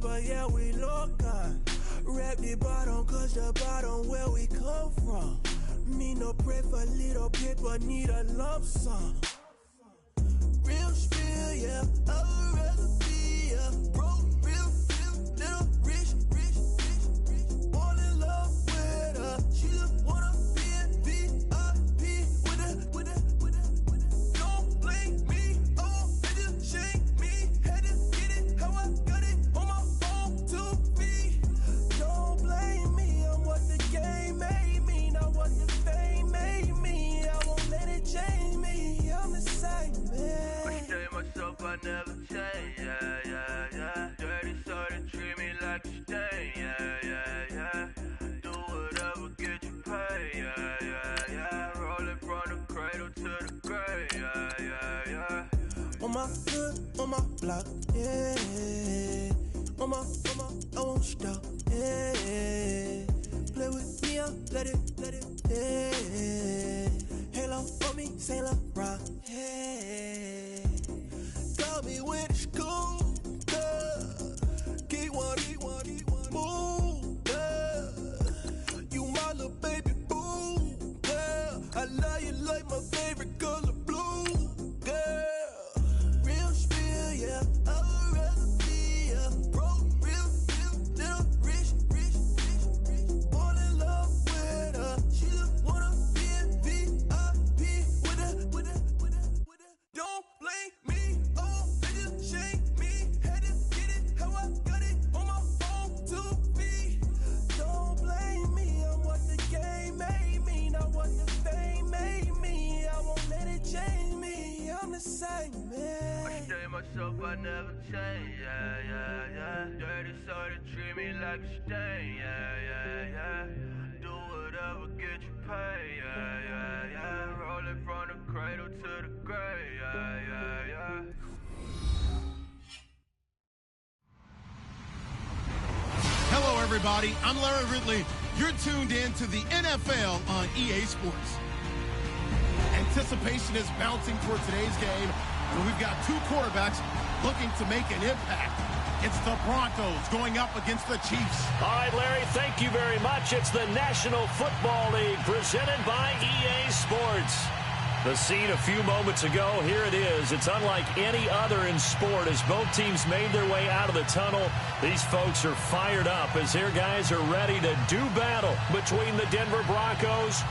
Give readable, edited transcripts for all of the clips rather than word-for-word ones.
but yeah, we local. Rap the bottom, cause the bottom where we come from. Me no pray for little paper, need a lump sum. Real spill, yeah, I would rather be, yeah. Broke, real, little rich. All in love with her. She just wanna be in VIP with her. Don't blame me, oh, they just shame me. Had to get it how I got it on my phone to be. Don't blame me, I'm what the game made me, not what the fame made me. I won't let it change me, I'm the same, man. I stay myself, I never change, yeah. Dirty started treat me like a stain, yeah. Do whatever, get you paid, yeah. Rolling from the cradle to the grave, yeah. On my foot, on my block, yeah. On my, I won't stop, yeah. Play with me, I'll let it, yeah. Halo on me, Saint Laurent, yeah. Got me when it's cool, yeah. Keep one, move, yeah. You my little baby boo, yeah. I love you like my favorite color blue, girl. Real spill, yeah. I would rather be, yeah. Broke, real, little rich. All in love with her. She just wanna be in VIP with her. Don't blame me, oh, they just shame me. Had to get it how I got it on my phone to be. Don't blame me, I'm what the game made me, not what the fame made me. I won't let it change me, I'm the same, man. I stay myself, I never change, yeah. Dirty sorta treat me like a stain, yeah. Do whatever, get you paid, yeah. Rolling from the cradle to the grave, yeah. Hello, everybody. I'm Larry Ridley. You're tuned in to the NFL on EA Sports. Anticipation is mounting for today's game, and we've got two quarterbacks looking to make an impact. It's the Broncos going up against the Chiefs. All right, Larry, thank you very much. It's the National Football League presented by EA Sports. The scene a few moments ago, here it is. It's unlike any other in sport as both teams made their way out of the tunnel. These folks are fired up as their guys are ready to do battle between the Denver Broncos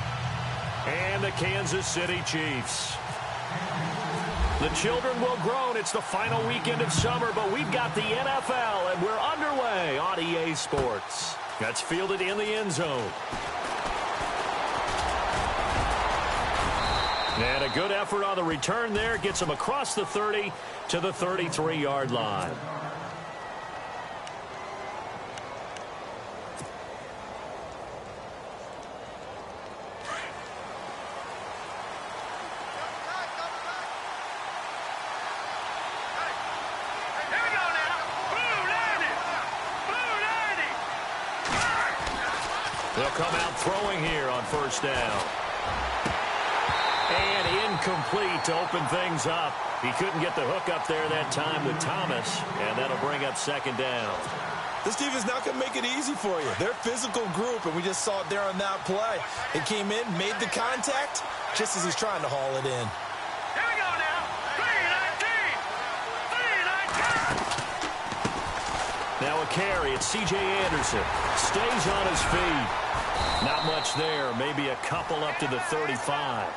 and the Kansas City Chiefs. The children will groan. It's the final weekend of summer, but we've got the NFL, and we're underway on EA Sports. That's fielded in the end zone. And a good effort on the return there. Gets him across the 30 to the 33-yard line. They'll come out throwing here on first down. And incomplete to open things up. He couldn't get the hook up there that time with Thomas, and that'll bring up second down. This team is not going to make it easy for you. They're a physical group, and we just saw it there on that play. It came in, made the contact, just as he's trying to haul it in. Here we go now. 3-19. Now a carry. It's C.J. Anderson. Stays on his feet. Not much there. Maybe a couple up to the 35.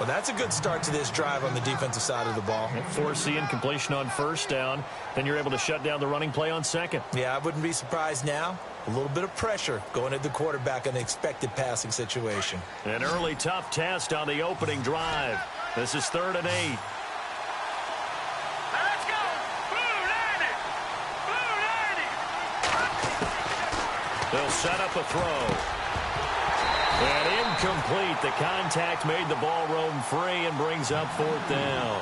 Well, that's a good start to this drive on the defensive side of the ball. Force the incompletion on first down. Then you're able to shut down the running play on second. Yeah, I wouldn't be surprised now. A little bit of pressure going at the quarterback in the expected passing situation. An early tough test on the opening drive. This is 3rd and 8. Let's go. Blue 90. They'll set up a throw. And incomplete. The contact made the ball roam free and brings up 4th down.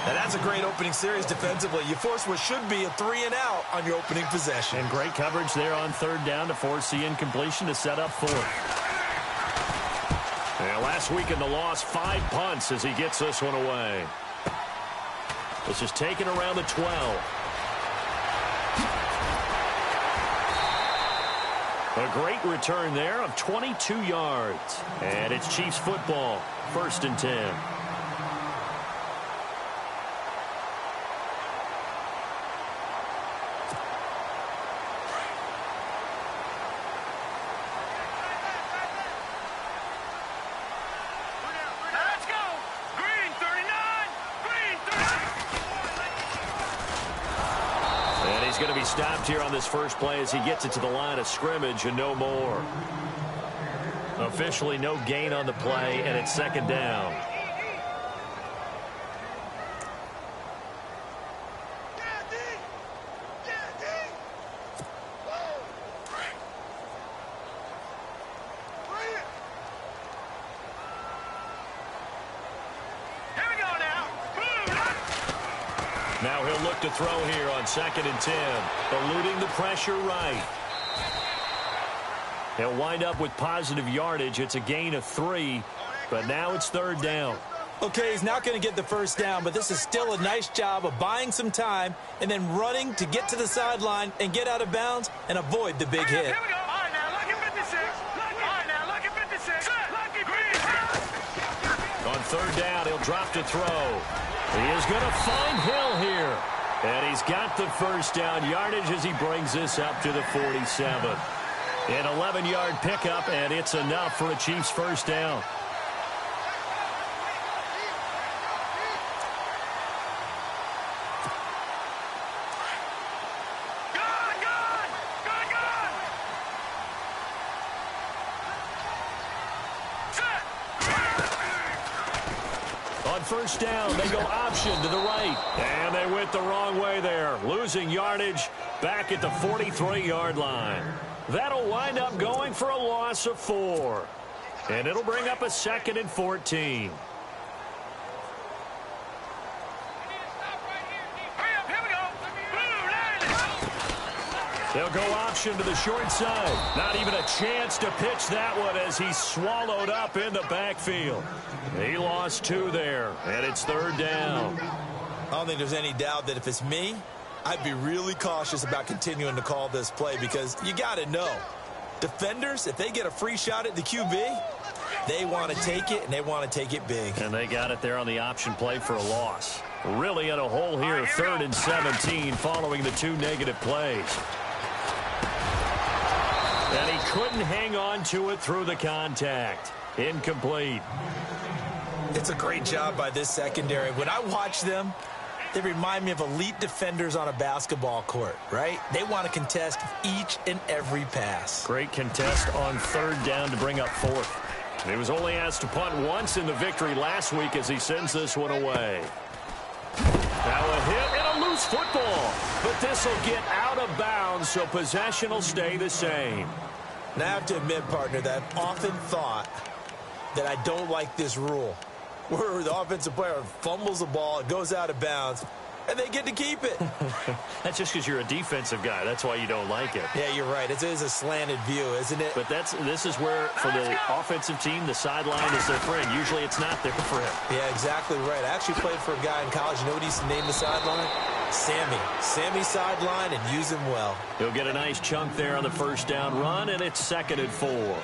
And that's a great opening series defensively. You force what should be a 3-and-out on your opening possession. And great coverage there on 3rd down to force the incompletion to set up 4th. And last week in the loss, 5 punts as he gets this one away. This is taken around the 12. A great return there of 22 yards. And it's Chiefs football, 1st and 10. Let's go. Green 39. Green 39. And he's going to be stopped here on this first play as he gets it to the line of scrimmage and no more. Officially no gain on the play, and it's 2nd down. Here we go now. Now he'll look to throw here on 2nd and 10. Eluding the pressure right. He'll wind up with positive yardage. It's a gain of 3, but now it's 3rd down. Okay, he's not going to get the first down, but this is still a nice job of buying some time and then running to get to the sideline and get out of bounds and avoid the big hit. Here we go. All right, now look at 56. All right, now look at 56. Look at green. On 3rd down, he'll drop to throw. He is going to find Hill here. And he's got the first down yardage as he brings this up to the 47. An 11-yard pickup, and it's enough for a Chiefs first down. On 1st down, they go option to the right. And they went the wrong way there. Losing yardage back at the 43-yard line. That'll wind up going for a loss of 4. And it'll bring up a 2nd and 14. They'll go option to the short side. Not even a chance to pitch that one as he's swallowed up in the backfield. He lost 2 there, and it's 3rd down. I don't think there's any doubt that if it's me, I'd be really cautious about continuing to call this play because you got to know, defenders, if they get a free shot at the QB, they want to take it, and they want to take it big. And they got it there on the option play for a loss. Really in a hole here, 3rd and 17 following the 2 negative plays. And he couldn't hang on to it through the contact. Incomplete. It's a great job by this secondary. When I watch them, they remind me of elite defenders on a basketball court, right? They want to contest each and every pass. Great contest on 3rd down to bring up 4th. And he was only asked to punt once in the victory last week as he sends this one away. Now a hit and a loose football. But this will get out of bounds, so possession will stay the same. And I have to admit, partner, that I've often thought that I don't like this rule, where the offensive player fumbles the ball, it goes out of bounds, and they get to keep it. That's just because you're a defensive guy. That's why you don't like it. Yeah, you're right. It is a slanted view, isn't it? But this is where, for the offensive team, the sideline is their friend. Usually it's not there for him. Yeah, exactly right. I actually played for a guy in college. You know what he used to name the sideline? Sammy. Sammy sideline, and use him well. He'll get a nice chunk there on the 1st down run, and it's 2nd and 4.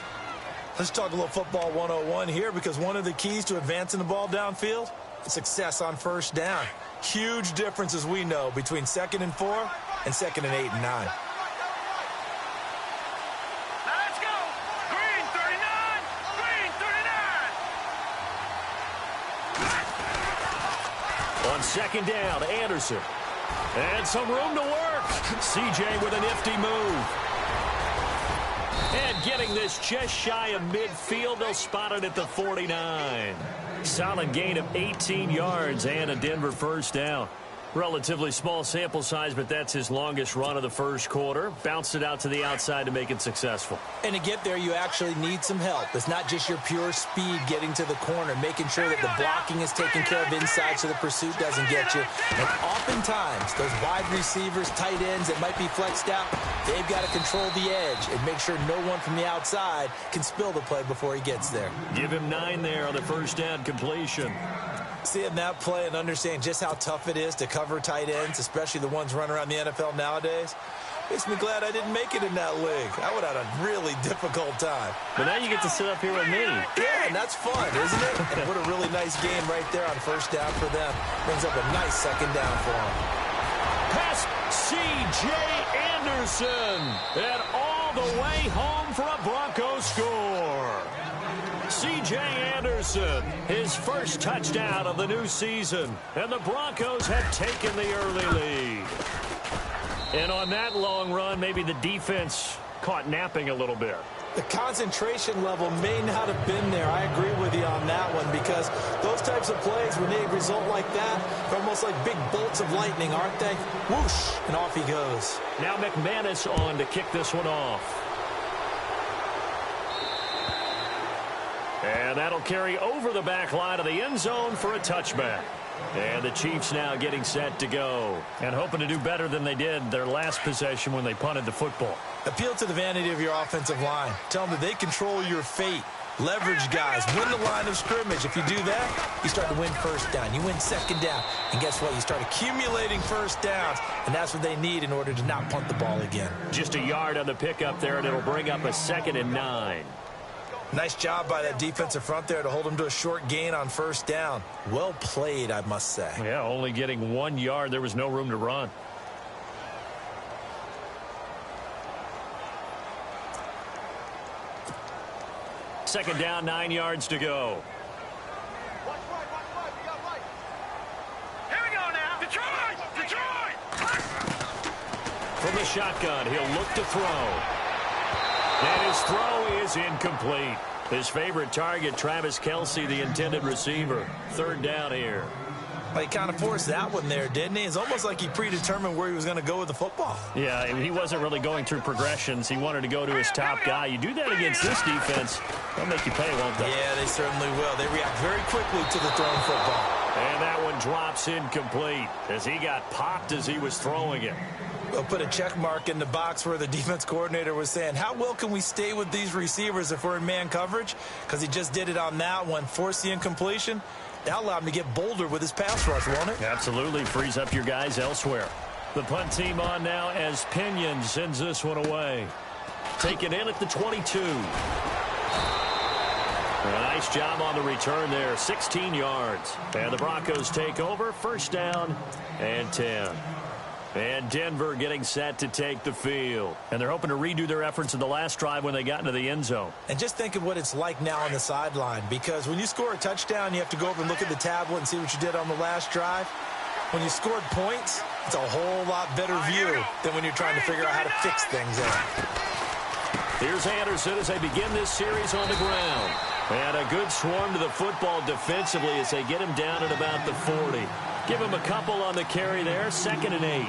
Let's talk a little football 101 here, because one of the keys to advancing the ball downfield, success on 1st down. Huge difference, as we know, between 2nd and 4 and 2nd and 8 and 9. Let's go. Green 39. Green 39. On 2nd down, Anderson. And some room to work. CJ with a nifty move. And getting this just shy of midfield, they'll spot it at the 49. Solid gain of 18 yards and a Denver 1st down. Relatively small sample size, but that's his longest run of the 1st quarter. Bounced it out to the outside to make it successful. And to get there, you actually need some help. It's not just your pure speed getting to the corner, making sure that the blocking is taken care of inside so the pursuit doesn't get you. And oftentimes, those wide receivers, tight ends that might be flexed out, they've got to control the edge and make sure no one from the outside can spill the play before he gets there. Give him 9 there on the 1st down completion. Seeing that play and understand just how tough it is to cover tight ends, especially the ones running around the NFL nowadays, Makes me glad I didn't make it in that league. I would have had a really difficult time. But now you get to sit up here with me. Yeah, and that's fun, isn't it? And what a really nice game right there on first down for them. Brings up a nice second down for them. Pass C.J. Anderson. And all the way home for a Broncos score. C.J. Anderson, his first touchdown of the new season. And the Broncos have taken the early lead. And on that long run, maybe the defense caught napping a little bit. The concentration level may not have been there. I agree with you on that one because those types of plays, when they result like that, they're almost like big bolts of lightning, aren't they? Whoosh, and off he goes. Now McManus on to kick this one off. And that'll carry over the back line of the end zone for a touchback. And the Chiefs now getting set to go and hoping to do better than they did their last possession when they punted the football. Appeal to the vanity of your offensive line. Tell them that they control your fate. Leverage guys. Win the line of scrimmage. If you do that, you start to win first down. You win second down. And guess what? You start accumulating first downs. And that's what they need in order to not punt the ball again. Just a yard on the pickup there, and it'll bring up a 2nd and 9. Nice job by that defensive front there to hold them to a short gain on first down. Well played, I must say. Yeah, only getting 1 yard. There was no room to run. Second down, 9 yards to go. Here we go now. Detroit! Detroit! From the shotgun, he'll look to throw. And his throw is incomplete. His favorite target, Travis Kelce, the intended receiver. 3rd down here. Well, he kind of forced that one there, didn't he? It's almost like he predetermined where he was going to go with the football. Yeah, he wasn't really going through progressions. He wanted to go to his top guy. You do that against this defense, they'll make you pay, won't they? Yeah, they certainly will. They react very quickly to the thrown football. And that one drops incomplete as he got popped as he was throwing it. We'll put a check mark in the box where the defense coordinator was saying, how well can we stay with these receivers if we're in man coverage? Because he just did it on that one, forced the incompletion. That allowed him to get bolder with his pass rush, won't it? Absolutely. Frees up your guys elsewhere. The punt team on now as Pinion sends this one away. Taken in at the 22. A nice job on the return there. 16 yards. And the Broncos take over. 1st down and 10. And Denver getting set to take the field. And they're hoping to redo their efforts in the last drive when they got into the end zone. And just think of what it's like now on the sideline. Because when you score a touchdown, you have to go over and look at the tablet and see what you did on the last drive. When you scored points, it's a whole lot better view than when you're trying to figure out how to fix things up. Here's Anderson as they begin this series on the ground. And a good swarm to the football defensively as they get him down at about the 40. Give him a couple on the carry there. 2nd and 8.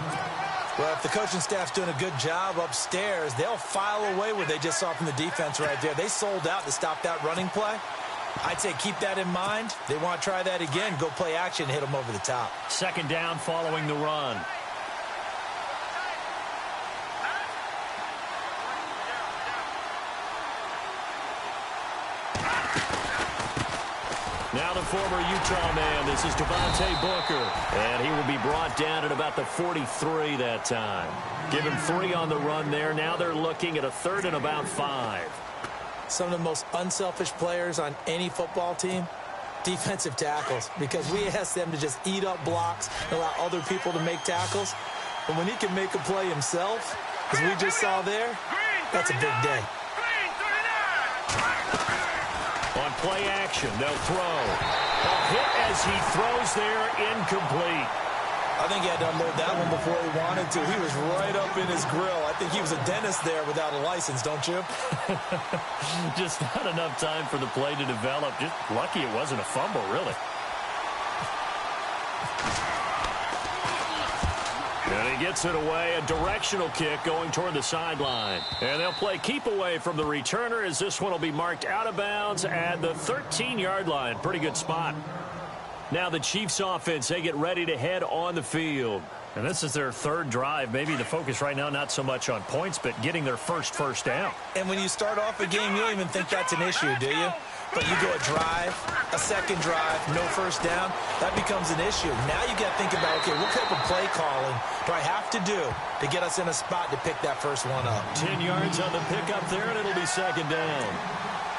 Well, if the coaching staff's doing a good job upstairs, they'll file away what they just saw from the defense right there. They sold out to stop that running play. I'd say keep that in mind. They want to try that again. Go play action and hit them over the top. 2nd down following the run. Now the former Utah man, this is Devontae Booker. And he will be brought down at about the 43 that time. Give him 3 on the run there. Now they're looking at a 3rd and about 5. Some of the most unselfish players on any football team, defensive tackles. Because we ask them to just eat up blocks and allow other people to make tackles. But when he can make a play himself, as we just saw there, that's a big day. On play action, they'll throw. A hit as he throws there, incomplete. I think he had to unload that one before he wanted to. He was right up in his grill. I think he was a dentist there without a license, don't you? Just not enough time for the play to develop. Just lucky it wasn't a fumble, really. And he gets it away, a directional kick going toward the sideline. And they'll play keep away from the returner as this one will be marked out of bounds at the 13-yard line. Pretty good spot. Now the Chiefs offense, they get ready to head on the field. And this is their third drive. Maybe the focus right now not so much on points, but getting their first down. And when you start off a game, you don't even think that's an issue, do you? But you go a drive, a second drive, no first down, that becomes an issue. Now you got to think about, okay, what type of play calling do I have to do to get us in a spot to pick that first one up? 10 yards on the pickup there, and it'll be second down.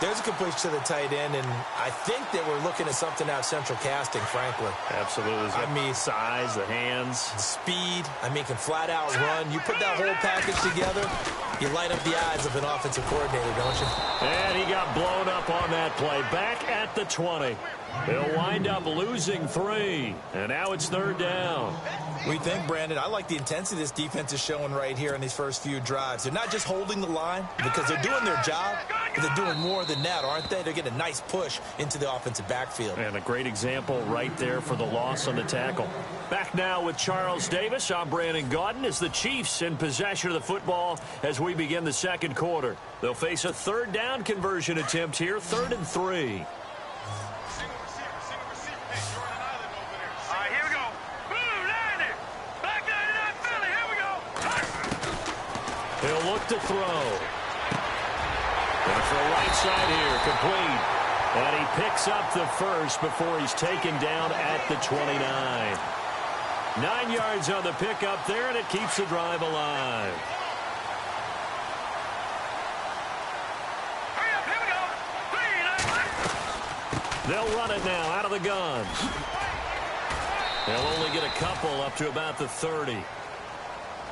There's a completion to the tight end, and I think that we're looking at something out of central casting, frankly. Absolutely. I mean, size, the hands. The speed. I mean, can flat out run. You put that whole package together, you light up the eyes of an offensive coordinator, don't you? And he got blown up on that play. Back at the 20. They'll wind up losing 3. And now it's third down. We think, Brandon, I like the intensity this defense is showing right here in these first few drives. They're not just holding the line because they're doing their job, but they're doing more than that, aren't they? They're getting a nice push into the offensive backfield. And a great example right there for the loss on the tackle. Back now with Charles Davis. I'm Brandon Gaudin as the Chiefs in possession of the football as we begin the second quarter. They'll face a third down conversion attempt here, 3rd and 3. He'll look to throw. And for a right side here, complete. And he picks up the first before he's taken down at the 29. 9 yards on the pickup there, and it keeps the drive alive. They'll run it now out of the gun. They'll only get a couple up to about the 30.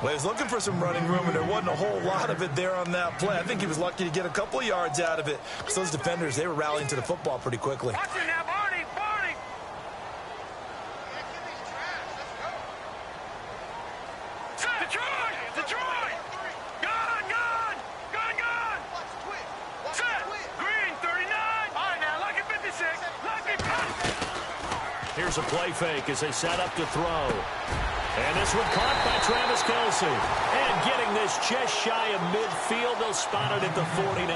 Well, he was looking for some running room, and there wasn't a whole lot of it there on that play. I think he was lucky to get a couple of yards out of it because those defenders, they were rallying to the football pretty quickly. Watch it now, Barney, Barney. Detroit, Detroit. Gun, gun, gun, gun. Set, green, 39. All right, now, lucky 56, lucky 50. Here's a play fake as they set up to throw. And this one caught by Travis Kelce. And getting this just shy of midfield, they'll spot it at the 49.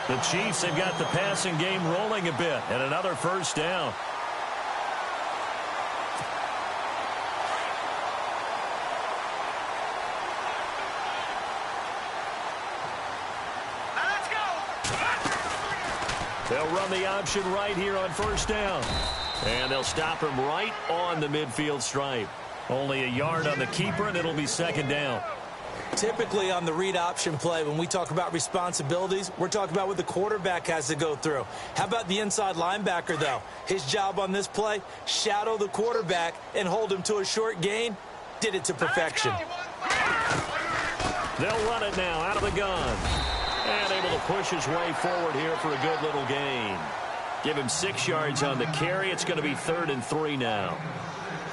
The Chiefs have got the passing game rolling a bit. And another first down. Now let's go. They'll run the option right here on first down. And they'll stop him right on the midfield stripe. Only a yard on the keeper, and it'll be second down. Typically on the read option play, when we talk about responsibilities, we're talking about what the quarterback has to go through. How about the inside linebacker, though? His job on this play, shadow the quarterback and hold him to a short gain. Did it to perfection. They'll run it now out of the gun. And able to push his way forward here for a good little gain. Give him 6 yards on the carry. It's going to be 3rd and 3 now.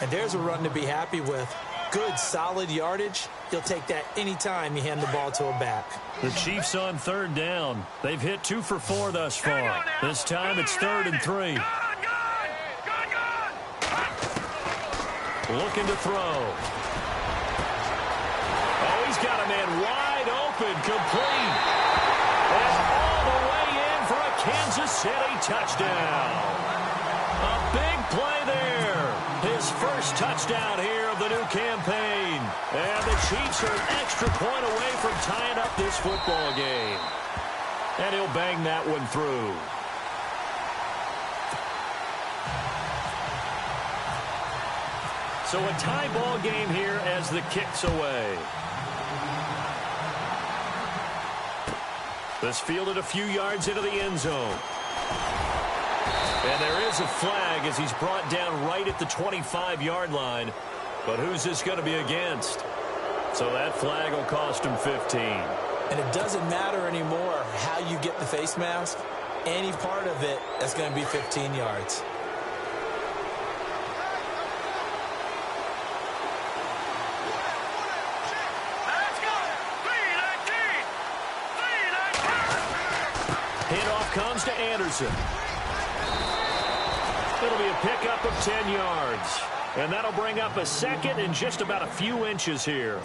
And there's a run to be happy with. Good, solid yardage. You'll take that anytime you hand the ball to a back. The Chiefs on third down. They've hit 2 for 4 thus far. This time it's 3rd and 3. Looking to throw. Oh, he's got a man wide open, complete. And all the way in for a Kansas City touchdown. A big play there. His first touchdown here of the new campaign. And the Chiefs are an extra point away from tying up this football game. And he'll bang that one through. So a tie ball game here as the kick's away. This fielded a few yards into the end zone. And there is a flag as he's brought down right at the 25-yard line. But who's this going to be against? So that flag will cost him 15. And it doesn't matter anymore how you get the face mask. Any part of it, that's going to be 15 yards. Handoff comes to Anderson. It'll be a pickup of 10 yards. And that'll bring up a second and just about a few inches here.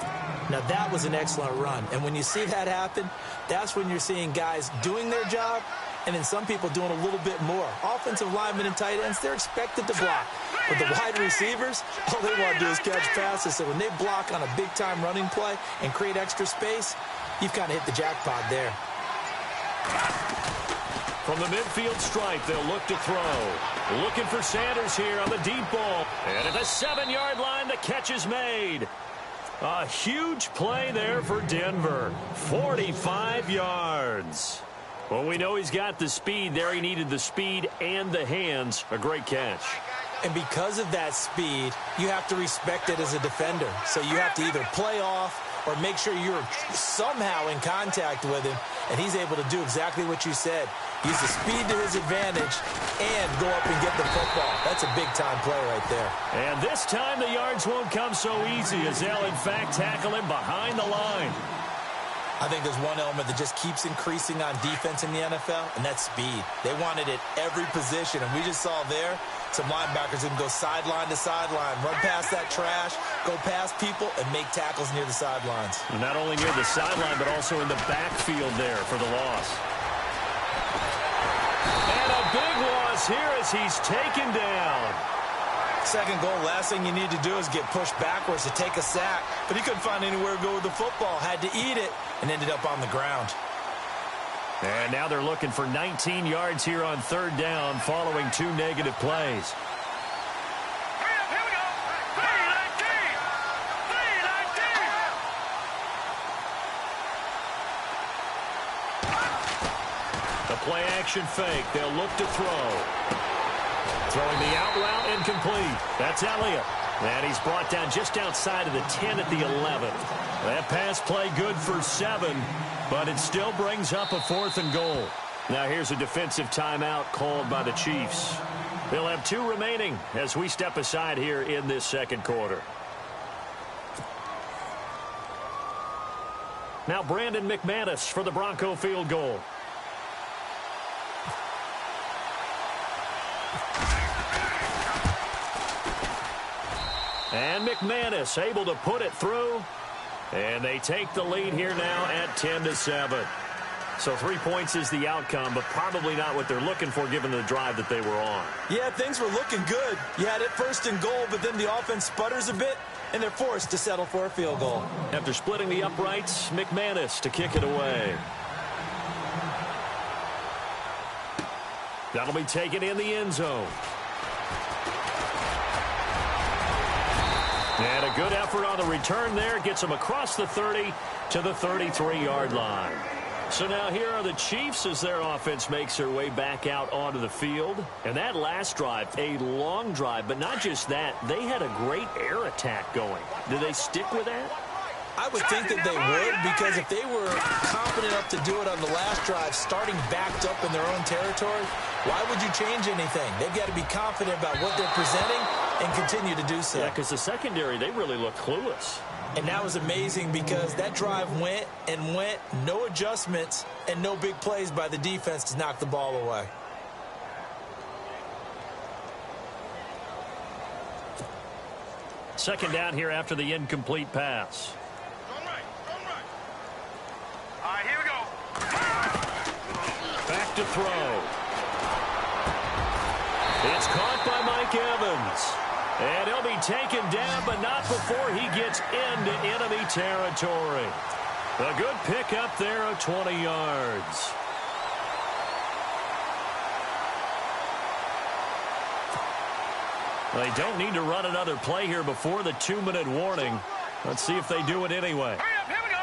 Now, that was an excellent run. And when you see that happen, that's when you're seeing guys doing their job and then some people doing a little bit more. Offensive linemen and tight ends, they're expected to block. With the wide receivers, all they want to do is catch passes. So when they block on a big-time running play and create extra space, you've kind of hit the jackpot there. From the midfield stripe, they'll look to throw. Looking for Sanders here on the deep ball. And at the 7-yard line, the catch is made. A huge play there for Denver. 45 yards. Well, we know he's got the speed there. He needed the speed and the hands. A great catch. And because of that speed, you have to respect it as a defender. So you have to either play off or make sure you're somehow in contact with him, and he's able to do exactly what you said. Use the speed to his advantage and go up and get the football. That's a big-time play right there. And this time the yards won't come so easy as they'll, in fact, tackle him behind the line. I think there's one element that just keeps increasing on defense in the NFL, and that's speed. They want it at every position, and we just saw there some linebackers who can go sideline to sideline, run past that trash, go past people, and make tackles near the sidelines. Not only near the sideline, but also in the backfield there for the loss. And a big loss here as he's taken down. Second goal, last thing you need to do is get pushed backwards to take a sack. But he couldn't find anywhere to go with the football. Had to eat it and ended up on the ground. And now they're looking for 19 yards here on third down following 2 negative plays. Here we go. 3-19. The play action fake. They'll look to throw. Throwing the out route incomplete. That's Elliott. And he's brought down just outside of the 10 at the 11. That pass play good for 7, but it still brings up a 4th and goal. Now here's a defensive timeout called by the Chiefs. They'll have 2 remaining as we step aside here in this second quarter. Now Brandon McManus for the Bronco field goal. And McManus able to put it through. And they take the lead here now at 10-7. So 3 points is the outcome, but probably not what they're looking for given the drive that they were on. Yeah, things were looking good. You had it 1st and goal, but then the offense sputters a bit, and they're forced to settle for a field goal. After splitting the uprights, McManus to kick it away. That'll be taken in the end zone. And a good effort on the return there. Gets them across the 30 to the 33-yard line. So now here are the Chiefs as their offense makes their way back out onto the field. And that last drive, a long drive, but not just that. They had a great air attack going. Do they stick with that? I would think that they would, because if they were confident enough to do it on the last drive, starting backed up in their own territory, why would you change anything? They've got to be confident about what they're presenting and continue to do so. Yeah, because the secondary, they really look clueless. And that was amazing because that drive went and went, no adjustments, and no big plays by the defense to knock the ball away. Second down here after the incomplete pass. All right, here we go. Back to throw. It's caught by Mike Evans. And he'll be taken down, but not before he gets into enemy territory. A good pickup there of 20 yards. They don't need to run another play here before the 2-minute warning. Let's see if they do it anyway. Hurry up, here we go.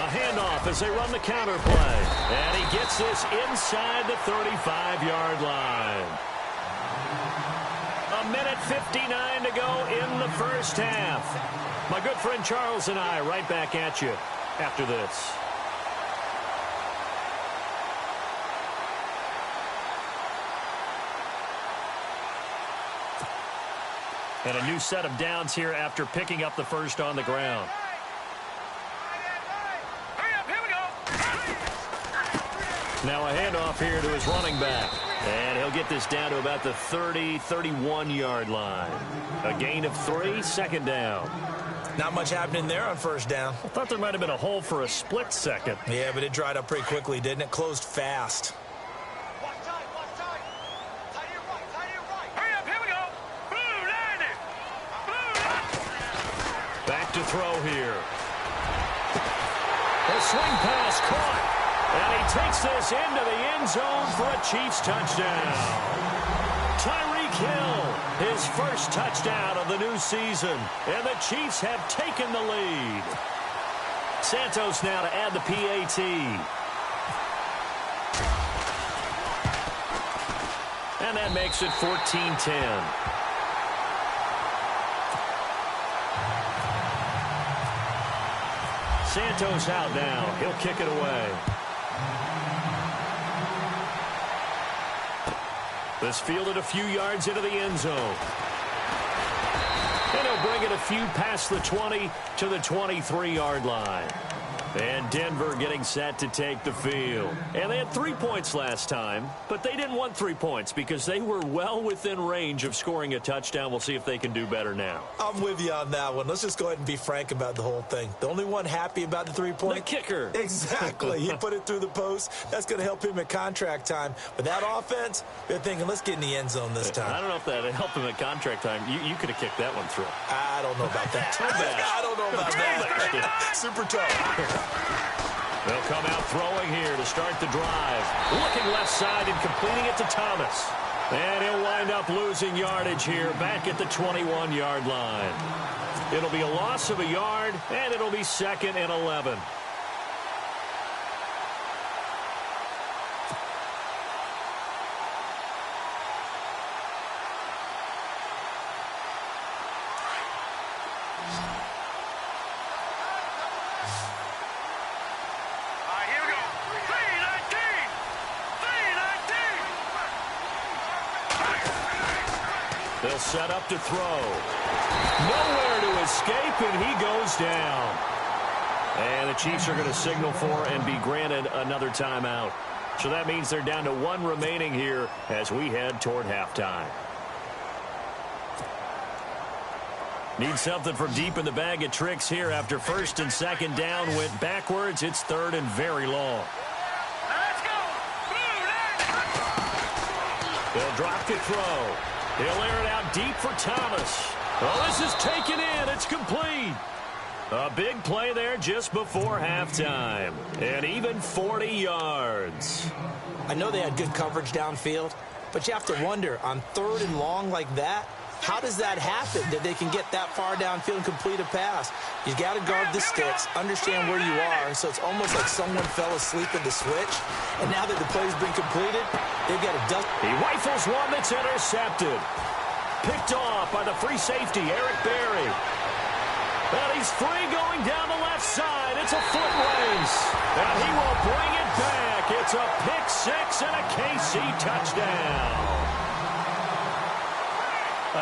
A handoff as they run the counter play. And he gets this inside the 35-yard line. A minute 59 to go in the first half. My good friend Charles and I right back at you after this. And a new set of downs here after picking up the first on the ground. Hurry up, here we go. Now a handoff here to his running back. And he'll get this down to about the 30, 31-yard line. A gain of 3, second down. Not much happening there on first down. I thought there might have been a hole for a split second. Yeah, but it dried up pretty quickly, didn't it? Closed fast. Watch tight, watch tight. Tight here, right, tight here, throw here. The swing pass caught. And he takes this into the end zone for a Chiefs touchdown. Tyreek Hill, his first touchdown of the new season. And the Chiefs have taken the lead. Santos now to add the PAT. And that makes it 14-10. Santos out now. He'll kick it away. This fielded a few yards into the end zone. And he'll bring it a few past the 20 to the 23-yard line. And Denver getting set to take the field. And they had 3 points last time, but they didn't want 3 points because they were well within range of scoring a touchdown. We'll see if they can do better now. I'm with you on that one. Let's just go ahead and be frank about the whole thing. The only one happy about the 3-point? The kicker. Exactly. He put it through the post. That's going to help him at contract time. But that offense, they're thinking, let's get in the end zone this time. I don't know if that helped him at contract time. You could have kicked that one through. I don't know about that. I don't know about that. Super tough. They'll come out throwing here to start the drive. Looking left side and completing it to Thomas. And he'll wind up losing yardage here back at the 21-yard line. It'll be a loss of a yard, and it'll be 2nd and 11. They'll set up to throw. Nowhere to escape, and he goes down. And the Chiefs are going to signal for and be granted another timeout. So that means they're down to 1 remaining here as we head toward halftime. Need something from deep in the bag of tricks here after 1st and 2nd down went backwards. It's 3rd and very long. Let's go. They'll drop to throw. He'll air it out deep for Thomas. Oh, this is taken in. It's complete. A big play there just before halftime. And even 40 yards. I know they had good coverage downfield, but you have to wonder, on 3rd and long like that, how does that happen, that they can get that far downfield and complete a pass? You got to guard the sticks, understand where you are, so it's almost like someone fell asleep at the switch, and now that the play's been completed, they've got to dust. He rifles one that's intercepted. Picked off by the free safety, Eric Berry. And he's free going down the left side. It's a foot race. And he will bring it back. It's a pick 6 and a KC touchdown.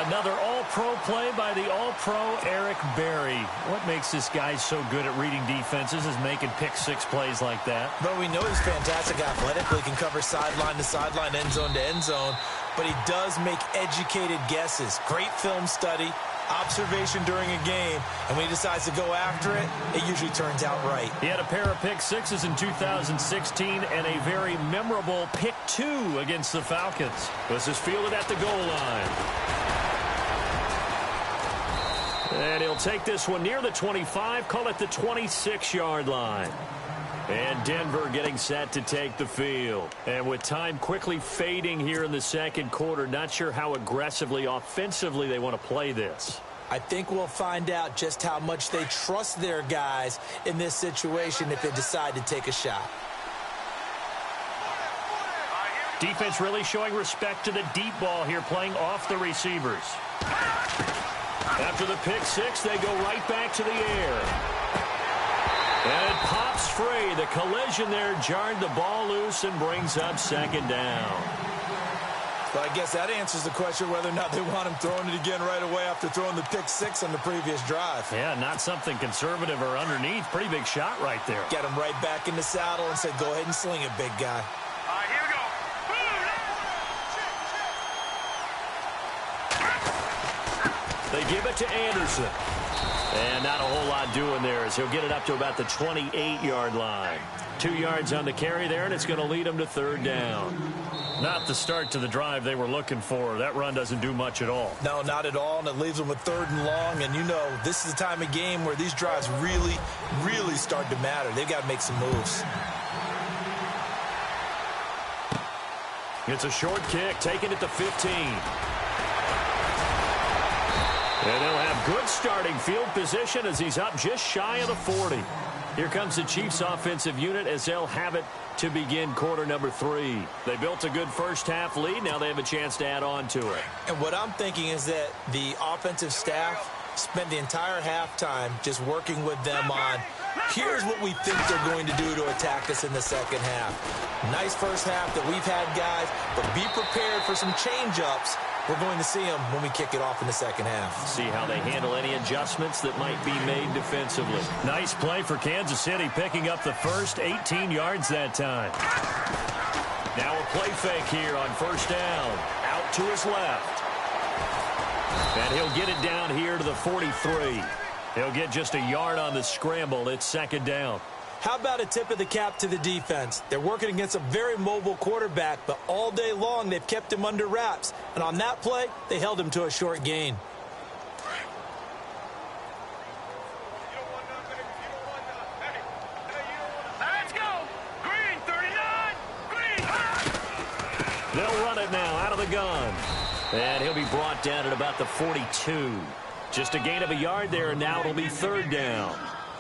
Another all-pro play by the all-pro Eric Berry. What makes this guy so good at reading defenses is making pick-6 plays like that. But we know he's fantastic athletically, can cover sideline to sideline, end zone to end zone. But he does make educated guesses. Great film study, observation during a game. And when he decides to go after it, it usually turns out right. He had a pair of pick-6s in 2016 and a very memorable pick-2 against the Falcons. This is fielded at the goal line. And he'll take this one near the 25, call it the 26-yard line. And Denver getting set to take the field. And with time quickly fading here in the 2nd quarter, not sure how aggressively, offensively they want to play this. I think we'll find out just how much they trust their guys in this situation if they decide to take a shot. Defense really showing respect to the deep ball here, playing off the receivers. After the pick-6, they go right back to the air. And it pops free. The collision there jarred the ball loose and brings up 2nd down. Well, I guess that answers the question whether or not they want him throwing it again right away after throwing the pick-6 on the previous drive. Yeah, not something conservative or underneath. Pretty big shot right there. Get him right back in the saddle and said, go ahead and sling it, big guy. All right, here we go. They give it to Anderson. And not a whole lot doing there as he'll get it up to about the 28-yard line. 2 yards on the carry there, and it's going to lead him to third down. Not the start to the drive they were looking for. That run doesn't do much at all. No, not at all, and it leaves them with third and long. And, you know, this is the time of game where these drives really, really start to matter. They've got to make some moves. It's a short kick, taking it to 15. And they'll have good starting field position as he's up just shy of the 40. Here comes the Chiefs offensive unit as they'll have it to begin quarter number 3. They built a good first half lead. Now they have a chance to add on to it. And what I'm thinking is that the offensive staff spent the entire halftime just working with them on, here's what we think they're going to do to attack us in the second half. Nice first half that we've had, guys, but be prepared for some change-ups. We're going to see them when we kick it off in the second half. See how they handle any adjustments that might be made defensively. Nice play for Kansas City, picking up the first 18 yards that time. Now a play fake here on first down. Out to his left. And he'll get it down here to the 43. He'll get just a yard on the scramble. It's second down. How about a tip of the cap to the defense? They're working against a very mobile quarterback, but all day long they've kept him under wraps. And on that play, they held him to a short gain. Let's go. Green, 39. Green. They'll run it now out of the gun. And he'll be brought down at about the 42. Just a gain of a yard there, and now it'll be third down.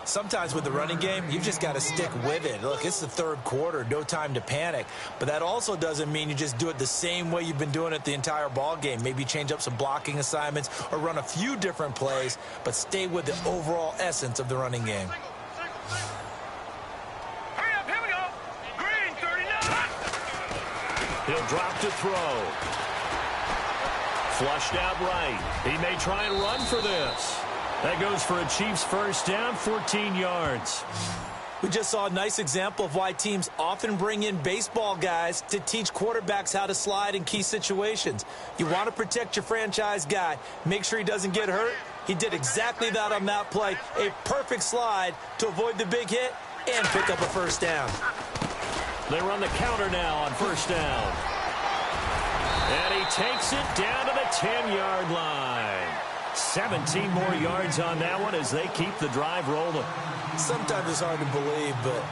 Sometimes with the running game, you've just got to stick with it. Look, it's the third quarter, no time to panic. But that also doesn't mean you just do it the same way you've been doing it the entire ball game. Maybe change up some blocking assignments or run a few different plays, but stay with the overall essence of the running game. Hurry up, here we go. Green, 39. He'll drop to throw. Flushed out right. He may try and run for this. That goes for a Chiefs first down, 14 yards. We just saw a nice example of why teams often bring in baseball guys to teach quarterbacks how to slide in key situations. You want to protect your franchise guy. Make sure he doesn't get hurt. He did exactly that on that play. A perfect slide to avoid the big hit and pick up a first down. They run the counter now on first down. And he takes it down to the 10-yard line. 17 more yards on that one as they keep the drive rolling. Sometimes it's hard to believe, but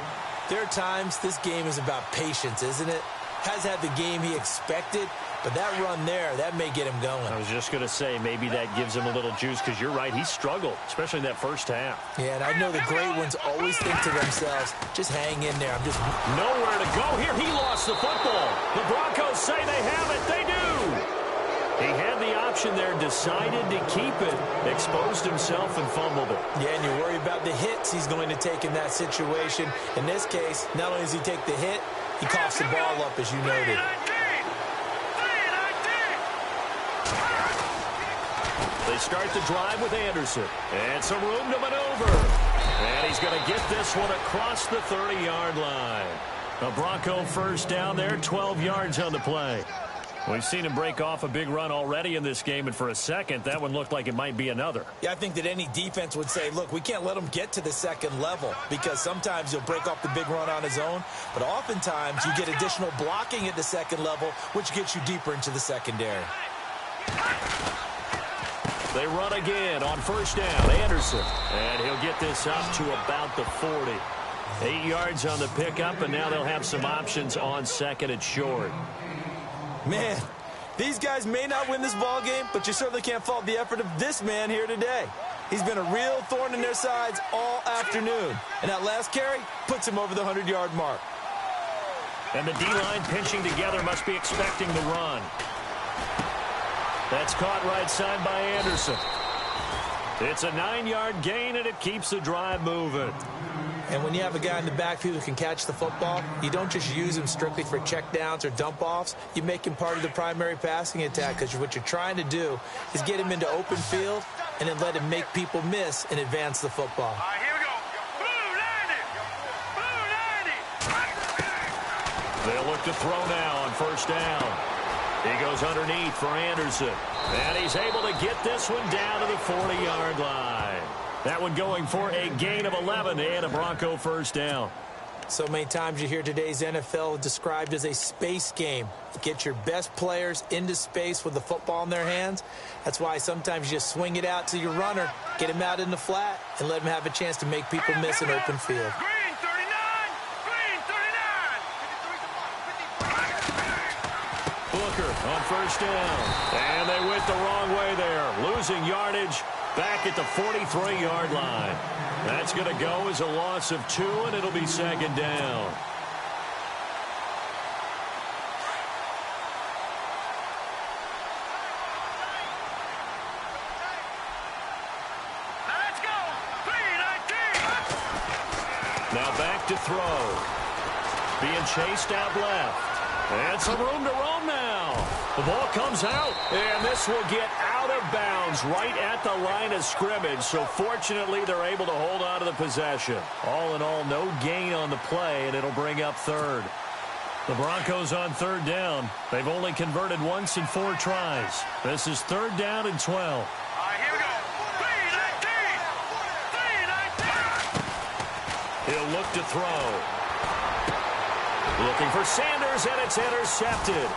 there are times this game is about patience, isn't it? Has had the game he expected, but that run there, that may get him going. I was just going to say, maybe that gives him a little juice because you're right, he struggled, especially in that first half. Yeah, and I know the great ones always think to themselves, just hang in there. I'm just nowhere to go here. He lost the football. The Broncos say they have it. They do. He had the option there, decided to keep it, exposed himself and fumbled it. Yeah, and you worry about the hits he's going to take in that situation. In this case, not only does he take the hit, he coughs the ball up, as you noted. They start the drive with Anderson. And some room to maneuver. And he's going to get this one across the 30-yard line. A Bronco first down there, 12 yards on the play. We've seen him break off a big run already in this game, and for a second, that one looked like it might be another. Yeah, I think that any defense would say, look, we can't let him get to the second level because sometimes he'll break off the big run on his own, but oftentimes you get additional blocking at the second level, which gets you deeper into the secondary. They run again on first down. Anderson, and he'll get this up to about the 40. 8 yards on the pickup, and now they'll have some options on second and short. Man, these guys may not win this ball game, but you certainly can't fault the effort of this man here today. He's been a real thorn in their sides all afternoon. And that last carry puts him over the 100-yard mark. And the D-line pinching together must be expecting the run. That's caught right side by Anderson. It's a 9-yard gain, and it keeps the drive moving. And when you have a guy in the backfield who can catch the football, you don't just use him strictly for checkdowns or dump-offs. You make him part of the primary passing attack because what you're trying to do is get him into open field and then let him make people miss and advance the football. All right, here we go. Blue 90. Blue 90. They'll look to throw now on first down. He goes underneath for Anderson. And he's able to get this one down to the 40-yard line. That one going for a gain of 11 and a Bronco first down. So many times you hear today's NFL described as a space game. Get your best players into space with the football in their hands. That's why sometimes you just swing it out to your runner, get him out in the flat, and let him have a chance to make people miss an open field. Green 39! Green 39! Booker on first down. And they went the wrong way there. Losing yardage back at the 43-yard line. That's going to go as a loss of 2, and it'll be second down. Let's go! 319! Now back to throw. Being chased out left. And some room to roam now. The ball comes out, and this will get out of bounds right at the line of scrimmage. So fortunately, they're able to hold on to the possession. All in all, no gain on the play, and it'll bring up third. The Broncos on third down. They've only converted once in 4 tries. This is third down and 12. All right, here we go. 319! 319! He'll look to throw. Looking for Sanders, and it's intercepted.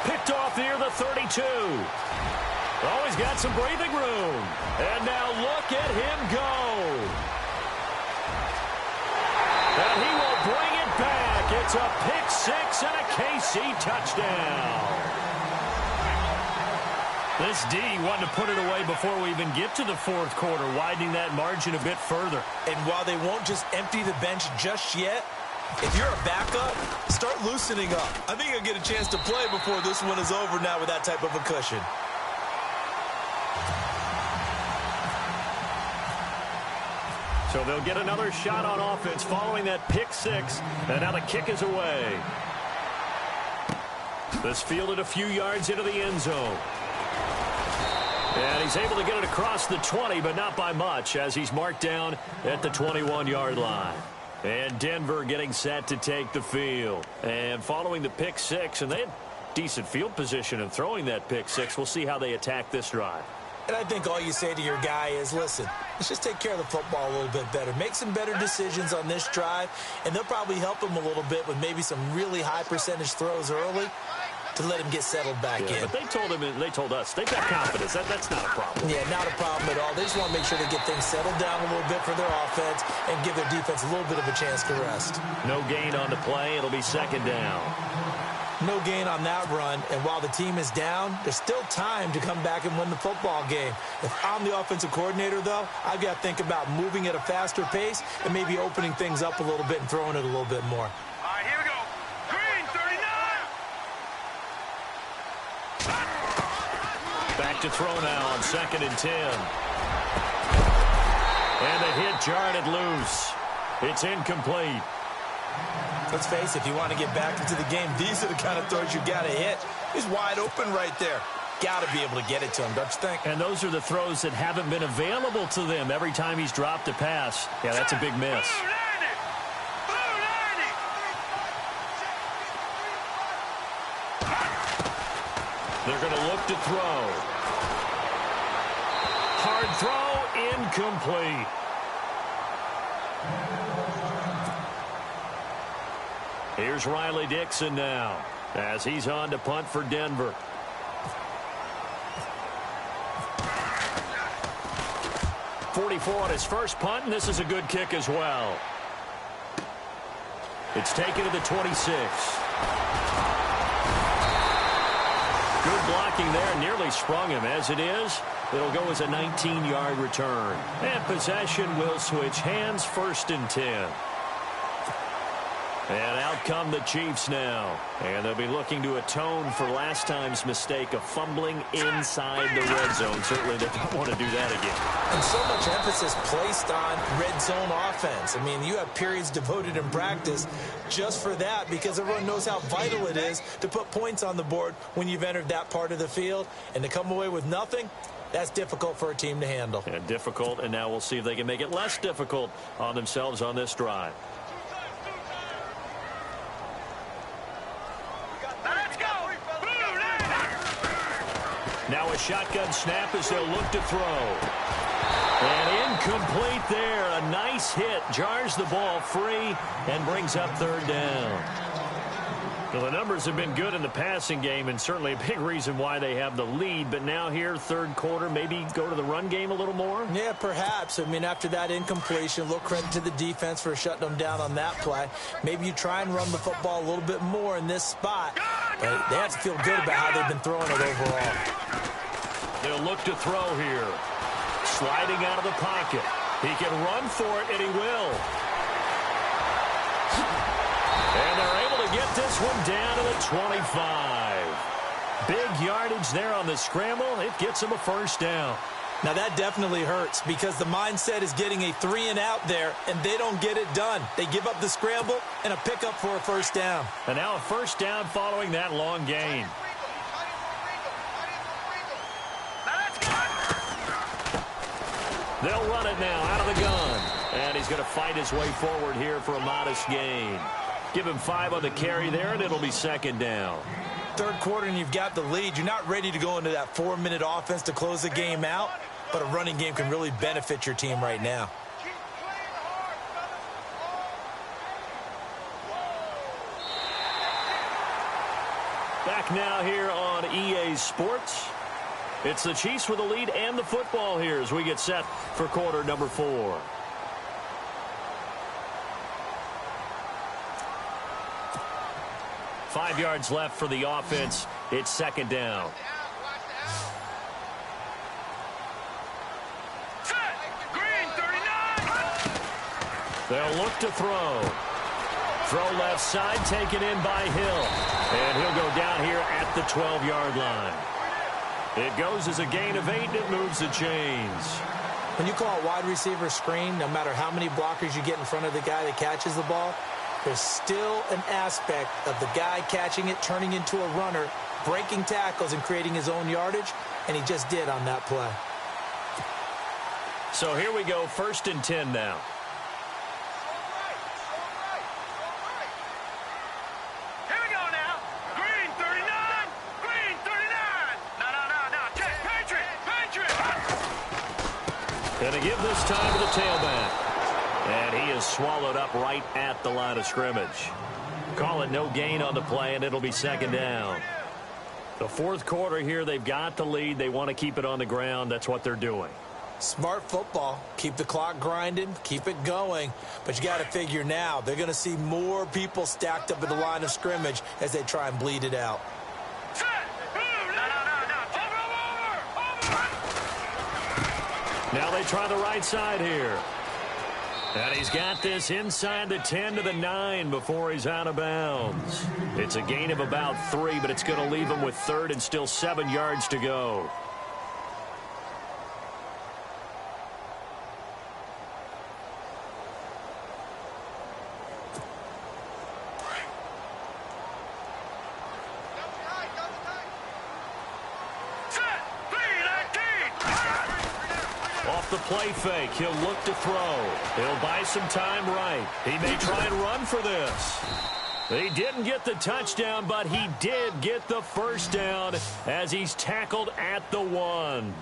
Picked off near the 32. Oh, he's got some breathing room. And now look at him go. And he will bring it back. It's a pick 6 and a KC touchdown. This D wanted to put it away before we even get to the fourth quarter, widening that margin a bit further. And while they won't just empty the bench just yet, if you're a backup, start loosening up. I think you'll get a chance to play before this one is over now with that type of a cushion. So they'll get another shot on offense following that pick 6, and now the kick is away. This fielded a few yards into the end zone. And he's able to get it across the 20, but not by much, as he's marked down at the 21-yard line. And Denver getting set to take the field. And following the pick 6, and they had decent field position in throwing that pick 6. We'll see how they attack this drive. And I think all you say to your guy is, listen, let's just take care of the football a little bit better. Make some better decisions on this drive, and they'll probably help him a little bit with maybe some really high percentage throws early to let him get settled back in. But they told him, and they told us, they've got confidence. That's not a problem. Yeah, not a problem at all. They just want to make sure they get things settled down a little bit for their offense and give their defense a little bit of a chance to rest. No gain on the play. It'll be second down. No gain on that run, and while the team is down, there's still time to come back and win the football game. If I'm the offensive coordinator, though, I've got to think about moving at a faster pace and maybe opening things up a little bit and throwing it a little bit more. All right, here we go. Green 39! Back to throw now on 2nd and 10. And the hit jarred it loose. It's incomplete. Let's face it, if you want to get back into the game, these are the kind of throws you got to hit. He's wide open right there. Got to be able to get it to him, don't you think? And those are the throws that haven't been available to them every time he's dropped a pass. Yeah, that's a big miss. 290! They're going to look to throw. Hard throw, incomplete. Here's Riley Dixon now as he's on to punt for Denver. .44 on his first punt, and this is a good kick as well. It's taken to the 26. Good blocking there, nearly sprung him. As it is, it'll go as a 19-yard return. And possession will switch hands, 1st and 10. And out come the Chiefs now. And they'll be looking to atone for last time's mistake of fumbling inside the red zone. Certainly they don't want to do that again. And so much emphasis placed on red zone offense. I mean, you have periods devoted in practice just for that because everyone knows how vital it is to put points on the board when you've entered that part of the field. And to come away with nothing, that's difficult for a team to handle. And difficult, and now we'll see if they can make it less difficult on themselves on this drive. Now a shotgun snap as they'll look to throw. And incomplete there. A nice hit. Jars the ball free and brings up third down. Well, the numbers have been good in the passing game and certainly a big reason why they have the lead. But now here, third quarter, maybe go to the run game a little more? Yeah, perhaps. I mean, after that incompletion, a little credit to the defense for shutting them down on that play. Maybe you try and run the football a little bit more in this spot. But they have to feel good about how they've been throwing it overall. They'll look to throw here. Sliding out of the pocket. He can run for it, and he will. And they're able to get this one down to the 25. Big yardage there on the scramble. It gets them a first down. Now, that definitely hurts because the mindset is getting a 3-and-out there, and they don't get it done. They give up the scramble and a pickup for a first down. And now a first down following that long gain. They'll run it now out of the gun. And he's going to fight his way forward here for a modest gain. Give him 5 on the carry there, and it'll be second down. Third quarter, and you've got the lead. You're not ready to go into that 4-minute offense to close the game out, but a running game can really benefit your team right now. Back now here on EA Sports. It's the Chiefs with the lead and the football here as we get set for quarter number 4. Five yards left for the offense. It's second down. Green 39. They'll look to throw. Throw left side, taken in by Hill. And he'll go down here at the 12-yard line. It goes as a gain of 8, and it moves the chains. When you call a wide receiver screen, no matter how many blockers you get in front of the guy that catches the ball, there's still an aspect of the guy catching it, turning into a runner, breaking tackles and creating his own yardage, and he just did on that play. So here we go, 1st and 10 now. Here we go now. Green 39. Green 39. No. Check. Patriot. Gonna give this time to the tailback. And he is swallowed up right at the line of scrimmage. Call it no gain on the play, and it'll be second down. The fourth quarter here, they've got the lead. They want to keep it on the ground. That's what they're doing. Smart football. Keep the clock grinding. Keep it going. But you got to figure now, they're going to see more people stacked up at the line of scrimmage as they try and bleed it out. Set. No. Now they try the right side here. And he's got this inside the 10 to the 9 before he's out of bounds. It's a gain of about 3, but it's going to leave him with 3rd and still 7 yards to go. The play fake. He'll look to throw. He'll buy some time right. He may try and run for this. He didn't get the touchdown, but he did get the first down as he's tackled at the 1.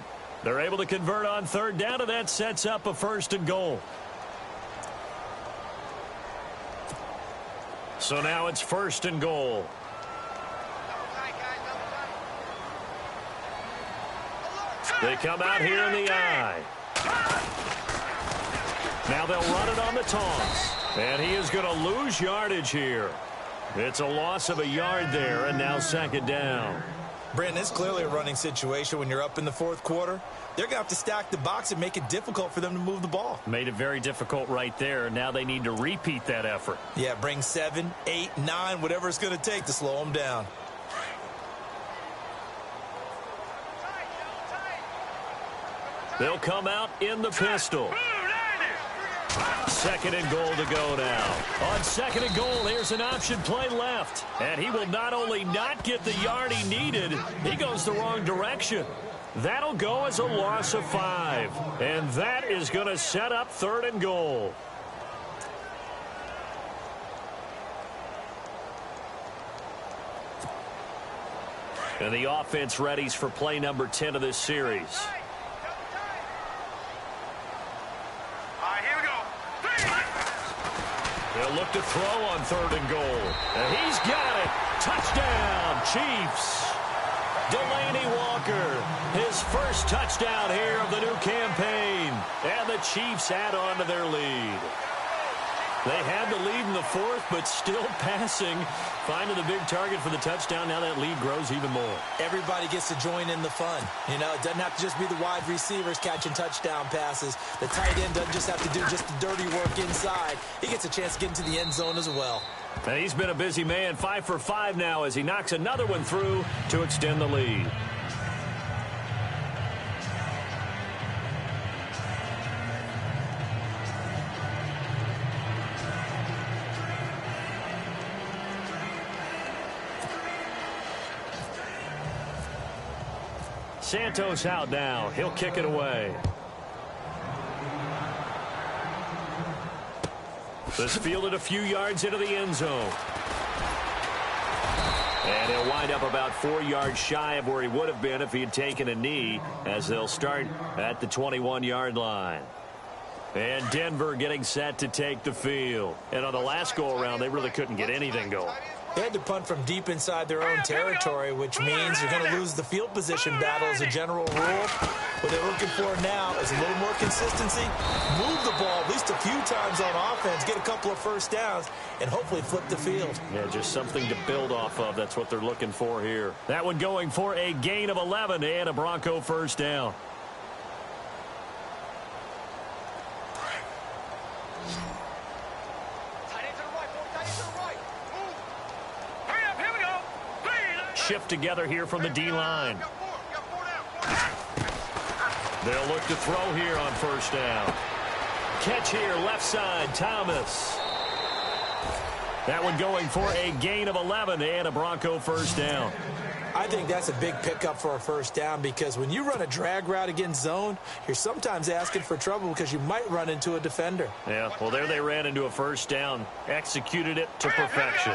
They're able to convert on third down, and that sets up a 1st and goal. So now it's 1st and goal. They come out here in the eye. Now they'll run it on the toss. And he is going to lose yardage here. It's a loss of a yard there, and now second down. Brandon, it's clearly a running situation when you're up in the fourth quarter. They're going to have to stack the box and make it difficult for them to move the ball. Made it very difficult right there. Now they need to repeat that effort. Yeah, bring 7, 8, 9, whatever it's going to take to slow them down. They'll come out in the pistol. 2nd and goal to go now. On 2nd and goal, here's an option play left. And he will not only not get the yard he needed, he goes the wrong direction. That'll go as a loss of 5. And that is going to set up 3rd and goal. And the offense readies for play number 10 of this series. They'll look to throw on 3rd and goal. And he's got it. Touchdown, Chiefs. Delaney Walker, his first touchdown here of the new campaign. And the Chiefs add on to their lead. They had the lead in the 4th, but still passing. Finding the big target for the touchdown. Now that lead grows even more. Everybody gets to join in the fun. You know, it doesn't have to just be the wide receivers catching touchdown passes. The tight end doesn't just have to do just the dirty work inside. He gets a chance to get into the end zone as well. And he's been a busy man, 5 for 5 now as he knocks another one through to extend the lead. Santos out now. He'll kick it away. This fielded a few yards into the end zone. And he'll wind up about 4 yards shy of where he would have been if he had taken a knee, as they'll start at the 21-yard line. And Denver getting set to take the field. And on the last go-around, they really couldn't get anything going. They had to punt from deep inside their own territory, which means you're going to lose the field position battle as a general rule. What they're looking for now is a little more consistency, move the ball at least a few times on offense, get a couple of first downs, and hopefully flip the field. Yeah, just something to build off of. That's what they're looking for here. That one going for a gain of 11 and a Bronco first down. Shift together here from the D-line. They'll look to throw here on first down. Catch here, left side, Thomas. That one going for a gain of 11 and a Bronco first down. I think that's a big pickup for a first down because when you run a drag route against zone, you're sometimes asking for trouble because you might run into a defender. Yeah, well, there they ran into a first down, executed it to perfection.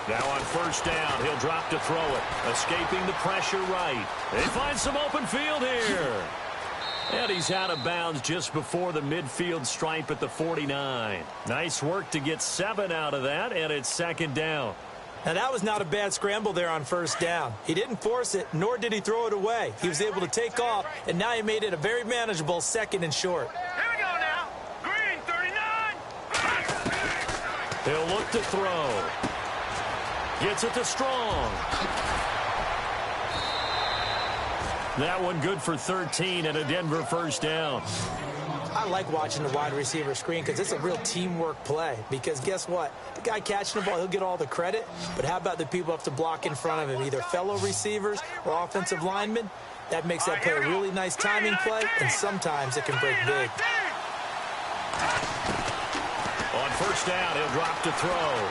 Now on first down, he'll drop to throw it. Escaping the pressure right. They find some open field here. And he's out of bounds just before the midfield stripe at the 49. Nice work to get 7 out of that, and it's second down. Now that was not a bad scramble there on first down. He didn't force it, nor did he throw it away. He was able to take off, and now he made it a very manageable 2nd and short. Here we go now. Green 39. He'll look to throw. Gets it to Strong. That one good for 13 and a Denver first down. I like watching the wide receiver screen because it's a real teamwork play. Because guess what? The guy catching the ball, he'll get all the credit. But how about the people up to block in front of him, either fellow receivers or offensive linemen? That makes that play a really nice timing play, and sometimes it can break big. On first down, he'll drop to throw.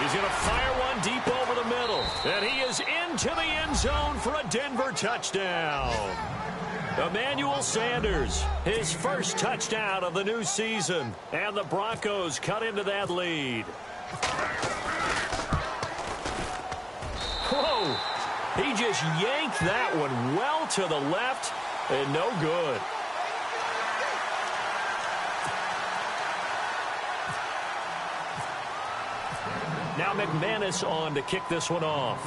He's going to fire one deep over the middle. And he is into the end zone for a Denver touchdown. Emmanuel Sanders, his first touchdown of the new season. And the Broncos cut into that lead. Whoa! He just yanked that one well to the left and no good. Now McManus on to kick this one off.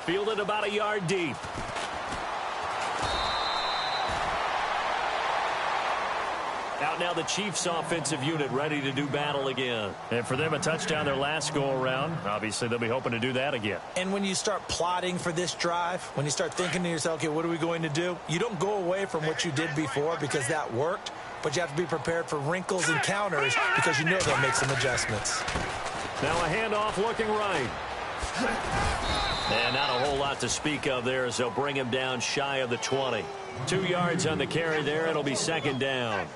Fielded about a yard deep. Out now the Chiefs offensive unit ready to do battle again. And for them a touchdown their last go around. Obviously they'll be hoping to do that again. And when you start plotting for this drive, when you start thinking to yourself, okay, what are we going to do? You don't go away from what you did before because that worked. But you have to be prepared for wrinkles and counters because you know they'll make some adjustments. Now a handoff looking right. And not a whole lot to speak of there as they'll bring him down shy of the 20. 2 yards on the carry there. It'll be second down.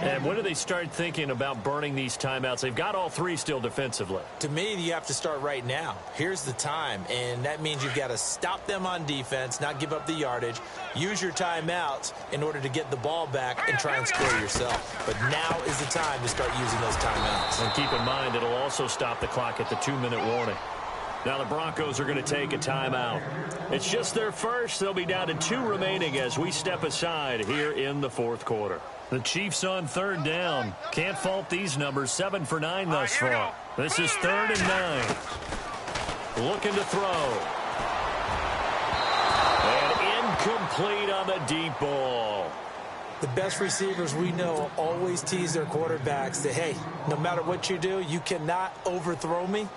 And when do they start thinking about burning these timeouts? They've got all 3 still defensively. To me, you have to start right now. Here's the time, and that means you've got to stop them on defense, not give up the yardage, use your timeouts in order to get the ball back and try and score yourself. But now is the time to start using those timeouts. And keep in mind, it'll also stop the clock at the 2-minute warning. Now the Broncos are going to take a timeout. It's just their first. They'll be down to 2 remaining as we step aside here in the fourth quarter. The Chiefs on third down. Can't fault these numbers. 7 for 9 thus far. This is 3rd and 9. Looking to throw. And incomplete on the deep ball. The best receivers we know always tease their quarterbacks that, hey, no matter what you do, you cannot overthrow me.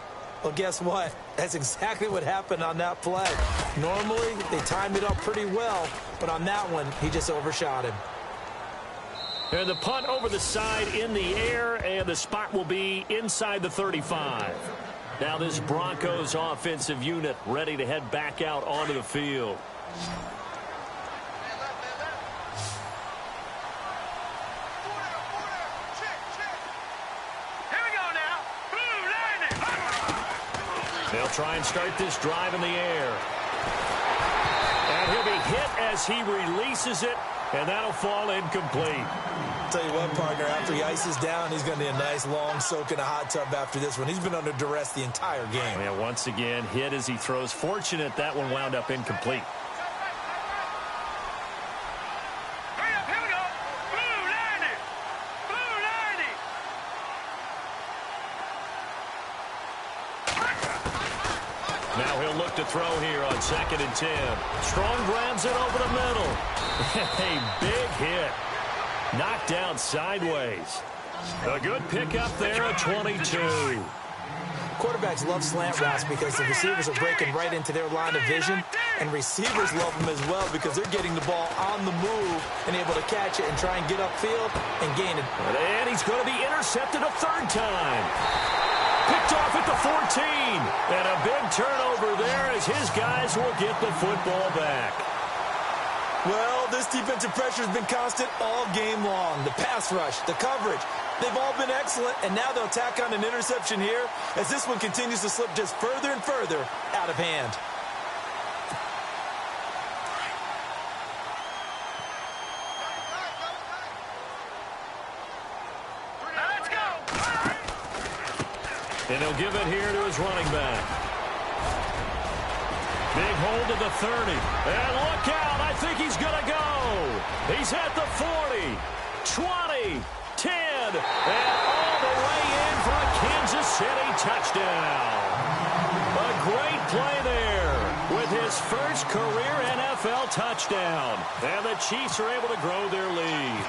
Well, guess what? That's exactly what happened on that play. Normally, they timed it up pretty well, but on that one, he just overshot him. And the punt over the side in the air, and the spot will be inside the 35. Now this Broncos offensive unit ready to head back out onto the field. They'll try and start this drive in the air. And he'll be hit as he releases it, and that'll fall incomplete. Tell you what, partner, after he ices down, he's going to need a nice long soak in a hot tub after this one. He's been under duress the entire game. Yeah, once again, hit as he throws. Fortunate that one wound up incomplete. Now he'll look to throw here on 2nd and 10. Strong grabs it over the middle. A big hit. Knocked down sideways. A good pickup there at 22. Quarterbacks love slant routes because the receivers are breaking right into their line of vision, and receivers love them as well because they're getting the ball on the move and able to catch it and try and get upfield and gain it. And he's going to be intercepted a 3rd time. Picked off at the 14. And a big turnover there as his guys will get the football back. Well, this defensive pressure has been constant all game long. The pass rush, the coverage, they've all been excellent, and now they'll tack on an interception here as this one continues to slip just further and further out of hand. And he'll give it here to his running back. Big hold to the 30. And look out. I think he's going to go. He's at the 40, 20, 10, and all the way in for a Kansas City touchdown. A great play there with his first career NFL touchdown. And the Chiefs are able to grow their lead.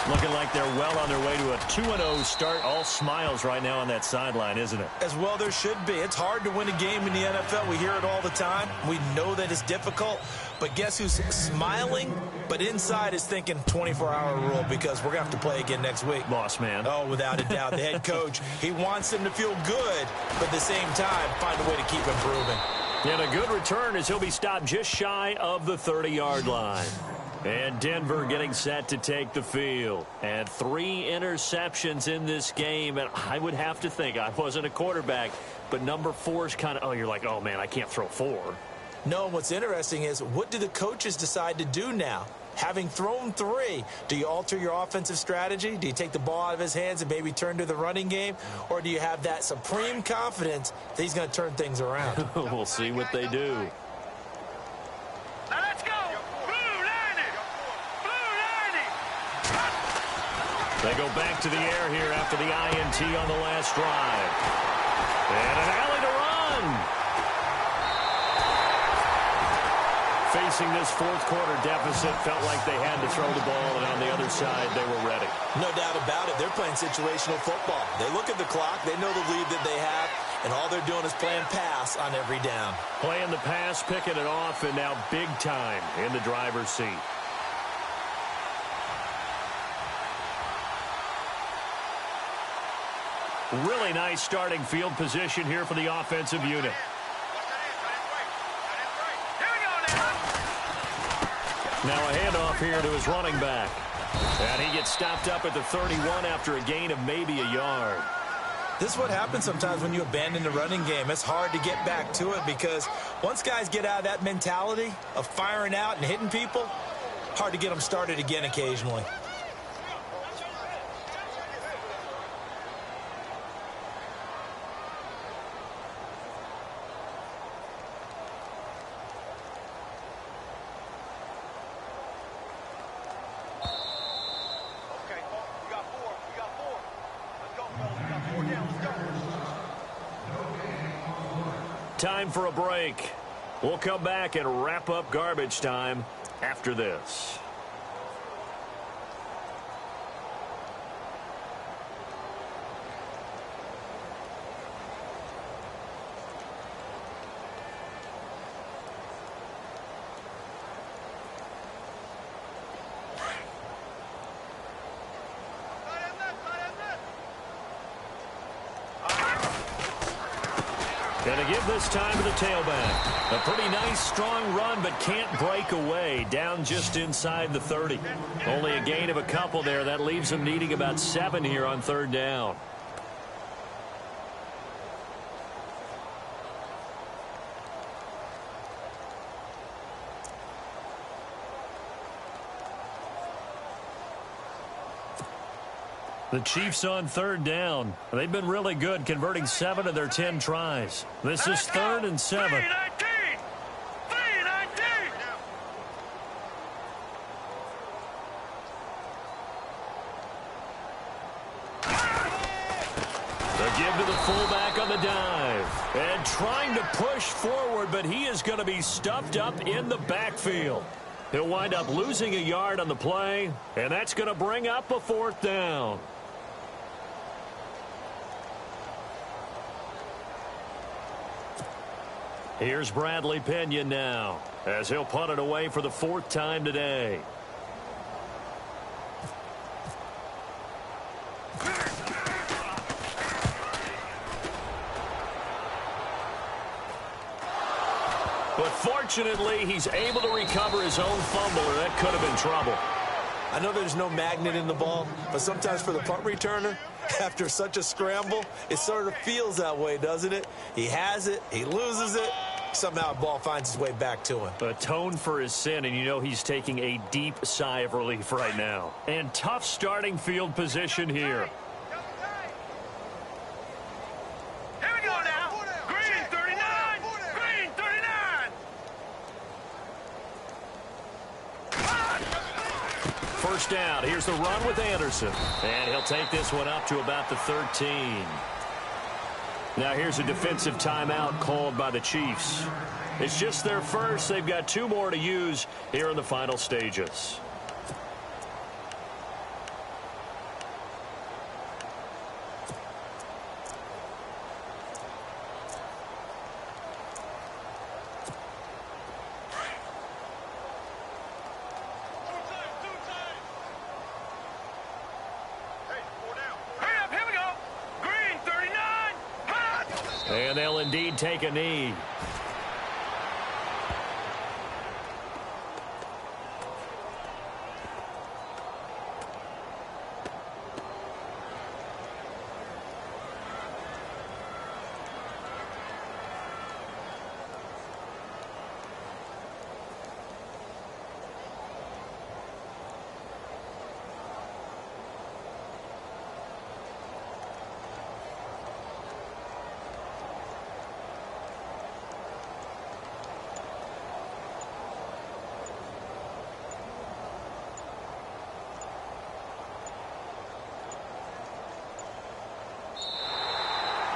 Looking like they're well on their way to a 2-0 start. All smiles right now on that sideline, isn't it? As well there should be. It's hard to win a game in the NFL. We hear it all the time. We know that it's difficult. But guess who's smiling? But inside is thinking 24-hour rule because we're going to have to play again next week. Boss man. Oh, without a doubt. The head coach, he wants them to feel good, but at the same time, find a way to keep improving. And a good return as he'll be stopped just shy of the 30-yard line. And Denver getting set to take the field. And 3 interceptions in this game. And I would have to think, I wasn't a quarterback, but number 4 is kind of, oh, you're like, oh, man, I can't throw 4. No, what's interesting is what do the coaches decide to do now? Having thrown 3, do you alter your offensive strategy? Do you take the ball out of his hands and maybe turn to the running game? Or do you have that supreme confidence that he's going to turn things around? We'll see what they do. Now let's go. Blue 90. Blue 90. They go back to the air here after the INT on the last drive. And an alley to run. Facing this fourth quarter deficit, felt like they had to throw the ball, and on the other side, they were ready. No doubt about it. They're playing situational football. They look at the clock. They know the lead that they have, and all they're doing is playing pass on every down. Playing the pass, picking it off, and now big time in the driver's seat. Really nice starting field position here for the offensive unit. Now a handoff here to his running back. And he gets stopped up at the 31 after a gain of maybe a yard. This is what happens sometimes when you abandon the running game. It's hard to get back to it because once guys get out of that mentality of firing out and hitting people, hard to get them started again occasionally. time for a break. We'll come back and wrap up garbage time after this. Going to give this time to the tailback. A pretty nice, strong run, but can't break away. Down just inside the 30. Only a gain of a couple there. That leaves him needing about 7 here on 3rd down. The Chiefs on 3rd down. They've been really good, converting 7 of their 10 tries. This is 3rd and 7. 3-19. The give to the fullback on the dive. And trying to push forward, but he is going to be stuffed up in the backfield. He'll wind up losing a yard on the play, and that's going to bring up a 4th down. Here's Bradley Pinion now, as he'll punt it away for the 4th time today. But fortunately, he's able to recover his own fumble, or that could have been trouble. I know there's no magnet in the ball, but sometimes for the punt returner, after such a scramble, it sort of feels that way, doesn't it? He has it, he loses it, somehow the ball finds its way back to him. Atone for his sin, and you know he's taking a deep sigh of relief right now. And tough starting field position here. Here we go now. Green 39. Green 39. First down. Here's the run with Anderson. And he'll take this one up to about the 13. Now here's a defensive timeout called by the Chiefs. It's just their first. They've got 2 more to use here in the final stages. And they'll indeed take a knee.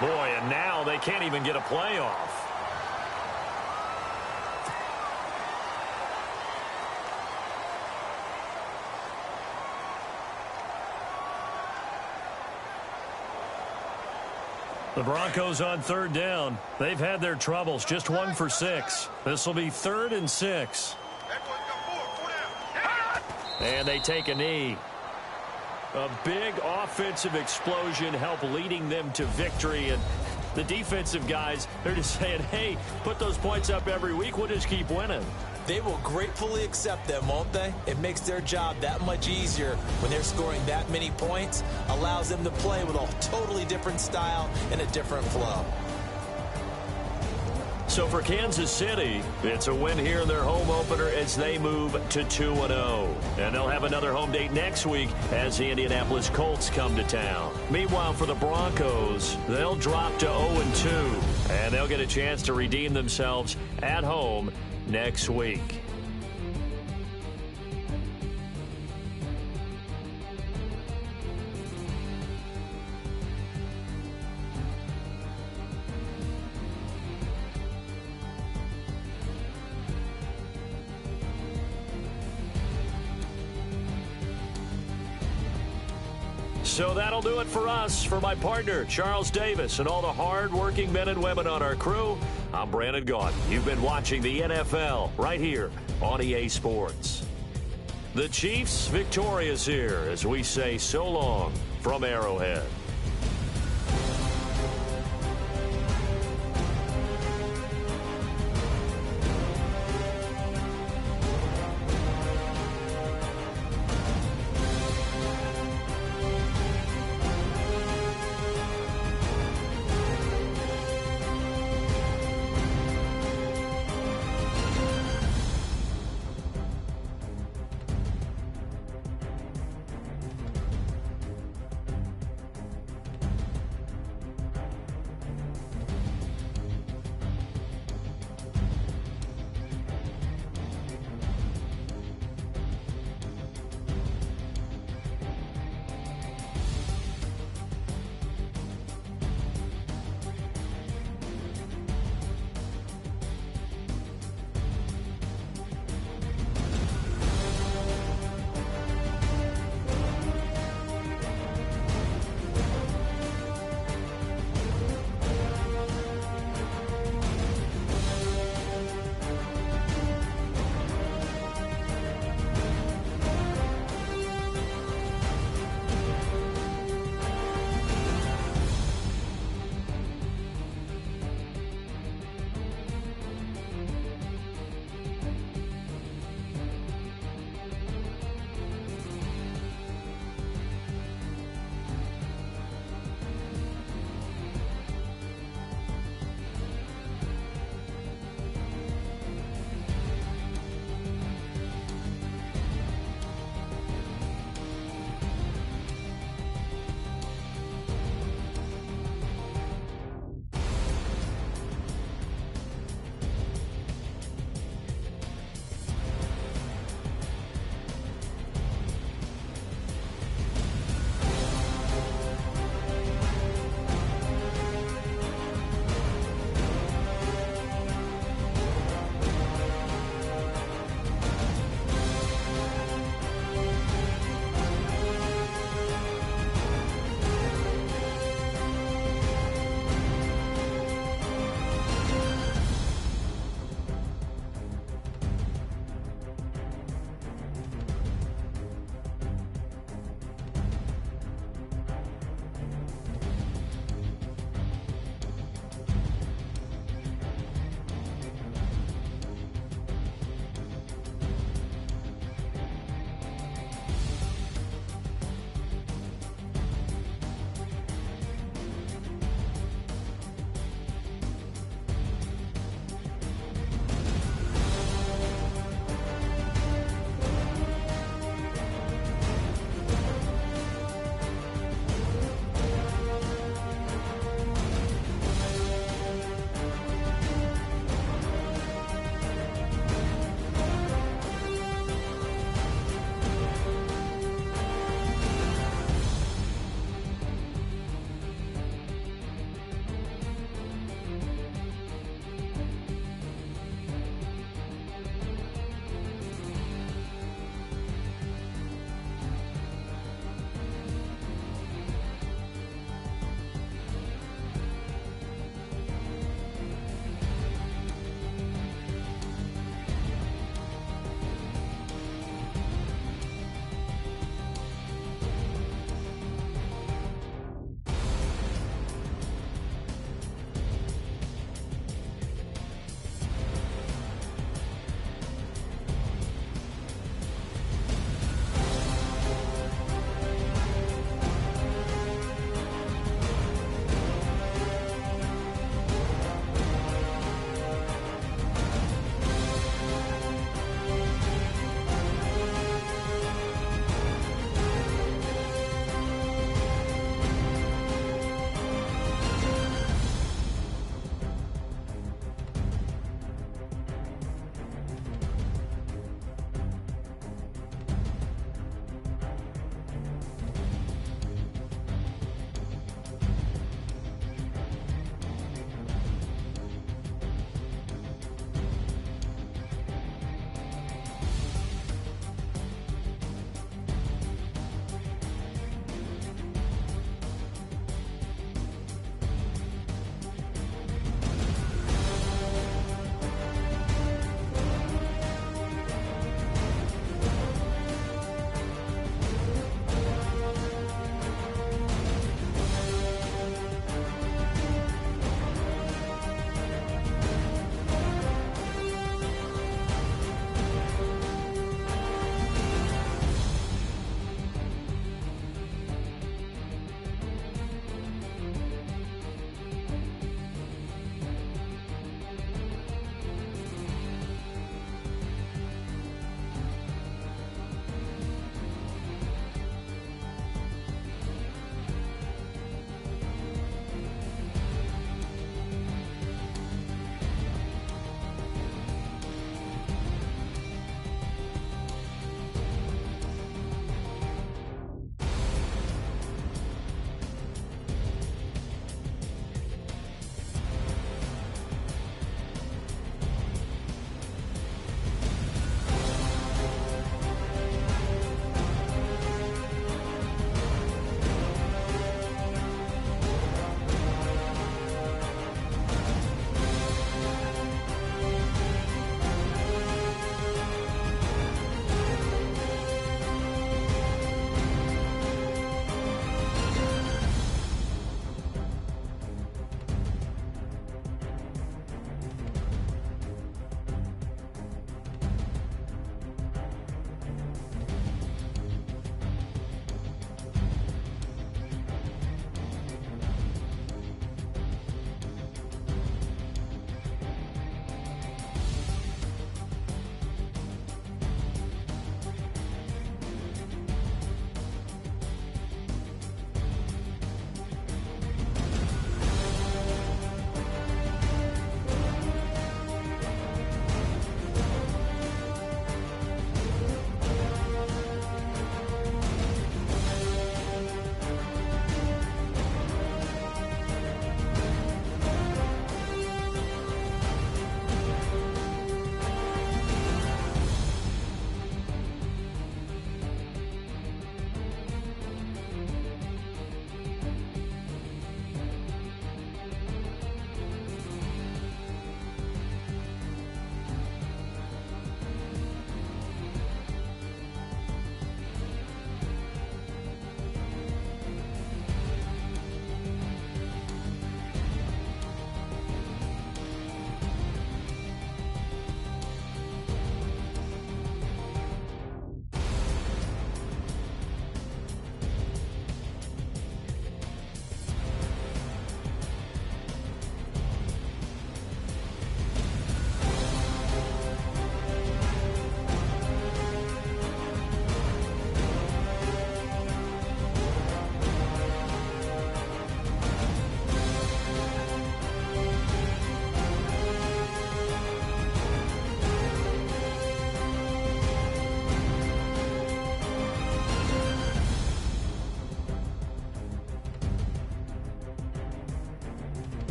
Boy, and now they can't even get a play off. The Broncos on 3rd down. They've had their troubles, just 1 for 6. This will be 3rd and 6. And they take a knee. A big offensive explosion helped leading them to victory. And the defensive guys, they're just saying, hey, put those points up every week. We'll just keep winning. They will gratefully accept them, won't they? It makes their job that much easier when they're scoring that many points. Allows them to play with a totally different style and a different flow. So for Kansas City, it's a win here in their home opener as they move to 2-0. And they'll have another home date next week as the Indianapolis Colts come to town. Meanwhile, for the Broncos, they'll drop to 0-2. And they'll get a chance to redeem themselves at home next week. So that'll do it for us. For my partner, Charles Davis, and all the hard-working men and women on our crew, I'm Brandon Gaudin. You've been watching the NFL right here on EA Sports. The Chiefs victorious here as we say so long from Arrowhead.